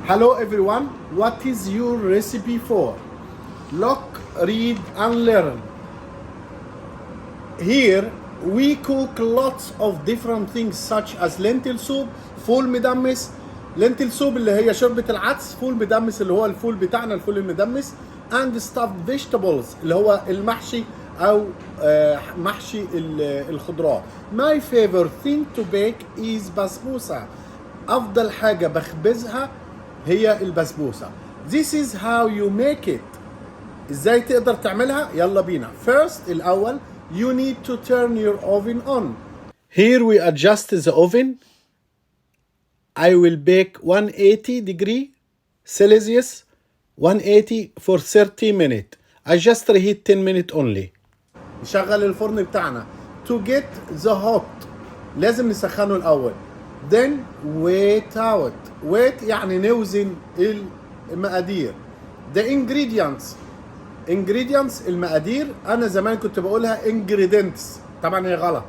Hello everyone, what is your recipe for? Look, read and learn. Here we cook lots of different things such as lentil soup, فول مدمس. lentil soup اللي هي شوربة العدس، فول مدمس اللي هو الفول بتاعنا، الفول المدمس، and stuffed vegetables اللي هو المحشي أو محشي الخضروات. My favorite thing to bake is بسبوسة. أفضل حاجة بخبزها هي البسبوسة. This is how you make it. ازاي تقدر تعملها؟ يلا بينا. First الأول you need to turn your oven on. Here we adjust the oven. I will bake 180 degree Celsius 180 for 30 minutes. I just reheat 10 minutes only. نشغل الفرن بتاعنا. To get the hot لازم نسخنه الأول. Then wait out. wait يعني نوزن المقادير. The ingredients المقادير. أنا زمان كنت بقولها ingredients، طبعا هي غلط.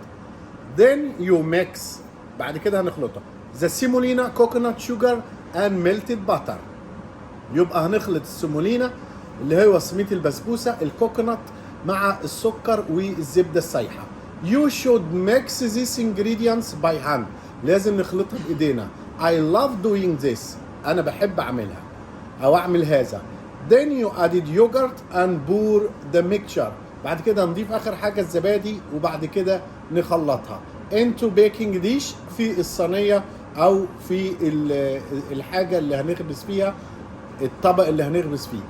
Then you mix. بعد كده هنخلطها. The semolina, coconut sugar and melted butter. يبقى هنخلط السيمولينا اللي هي وصمية البسبوسة، الكوكونات مع السكر والزبدة السايحة. You should mix these ingredients by hand. لازم نخلطها بإيدينا. I love doing this. أنا بحب أعملها أو أعمل هذا. Then you added yogurt and pour the mixture. بعد كده نضيف آخر حاجة الزبادي وبعد كده نخلطها. Into baking dish في الصينية أو في الحاجة اللي هنخبز فيها، الطبق اللي هنخبز فيه.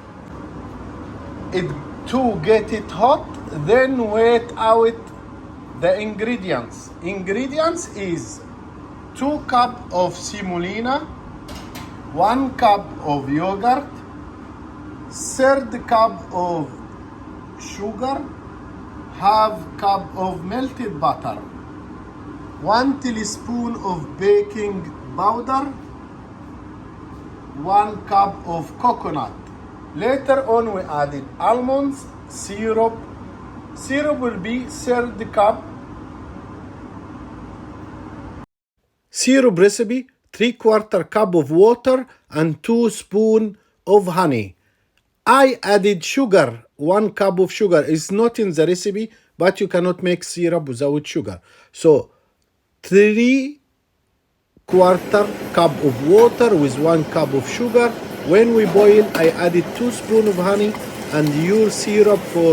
To get it hot, then wait out the ingredients. Ingredients is 2 cup of semolina, 1 cup of yogurt, 1/3 cup of sugar, 1/2 cup of melted butter, 1 teaspoon of baking powder, 1 cup of coconut. Later on we added almonds, syrup. Syrup will be 1/3 cup. Syrup recipe 3/4 cup of water and 2 spoons of honey. I added sugar, 1 cup of sugar. It's not in the recipe, but you cannot make syrup without sugar. So 3/4 cup of water with 1 cup of sugar. When we boil, I added 2 spoons of honey and your syrup for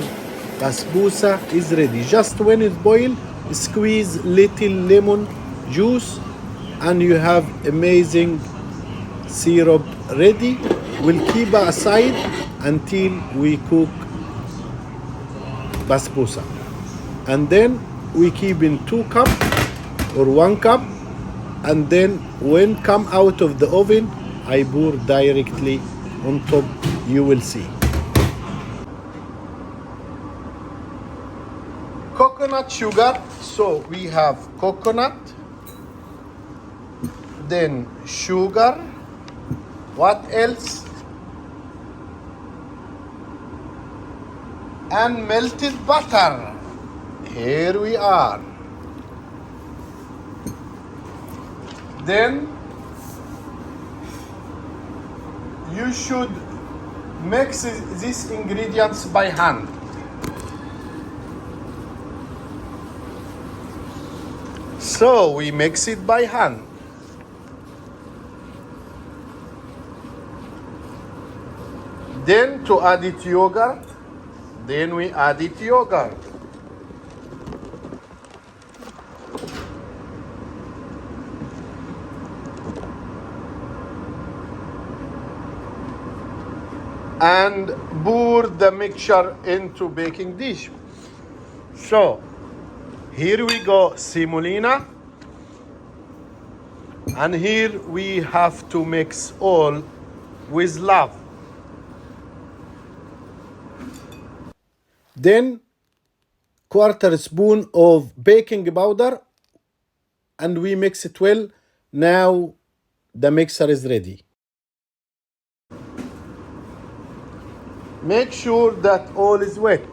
basbousa is ready. Just when it boils, squeeze little lemon juice and you have amazing syrup ready. We'll keep it aside until we cook basbousa. And then we keep in 2 cup or 1 cup, and then when come out of the oven, I pour directly on top. You will see. Coconut sugar. So we have coconut, then sugar. What else? And melted butter. Here we are. Then you should mix these ingredients by hand. So we mix it by hand. Then to add it yogurt, then we add it yogurt. And pour the mixture into baking dish. So here we go, semolina, and here we have to mix all with love. Then 1/4 spoon of baking powder and we mix it well. Now the mixer is ready. Make sure that all is wet.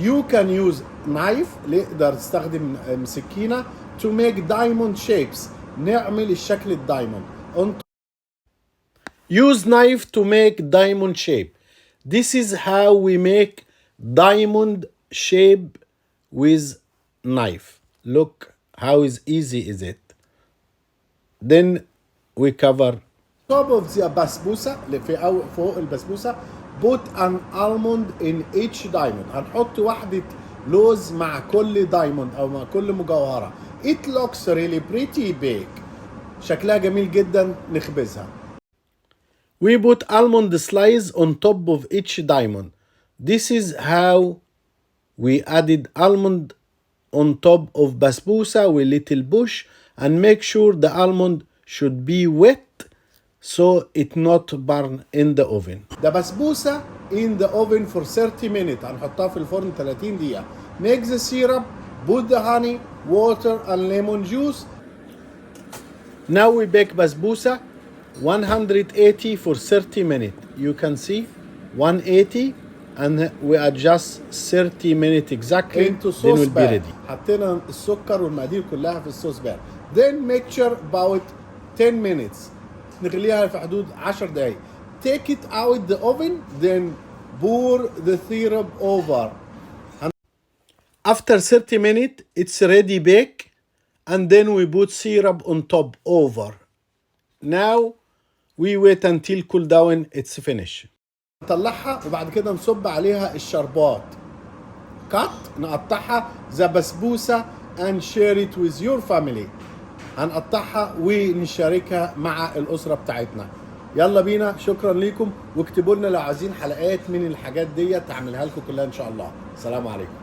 You can use knife. نقدر تستخدم سكينة to make diamond shapes. نعمل الشكل الدايموند. Use knife to make diamond shape. This is how we make diamond shape with knife. Look how is easy is it. Then we cover top of the بسبوسة اللي فوق البسبوسة. Put an almond in each diamond. هنحط واحدة لوز مع كل diamond أو مع كل مجوهرة. It looks really pretty big. شكلها جميل جدا. نخبزها. We put almond slice on top of each diamond. This is how we added almond on top of Basbousa with little bush and make sure the almond should be wet so it not burn in the oven. The Basbousa in the oven for 30 minutes. هنحطها في الفرن 30 دقيقة. Make the syrup, put the honey, water and lemon juice. Now we bake Basbousa 180 for 30 minutes. You can see 180 and we adjust 30 minutes exactly. Into sauce then we'll be ready. حطينا السكر والمقادير كلها في الصوص بان. Then mixture about 10 minutes. نغليها في حدود 10 دقايق. Take it out the oven, then pour the syrup over. After 30 minutes, it's ready bake, and then we put syrup on top over. Now we wait until cool down. It's finished. نطلعها وبعد كده نصب عليها الشربات. Cut نقطعها the basbousa and share it with your family. هنقطعها ونشاركها مع الأسرة بتاعتنا. يلا بينا. شكرا لكم واكتبوا لنا لو عايزين حلقات من الحاجات دي تعملها لكم كلها إن شاء الله. السلام عليكم.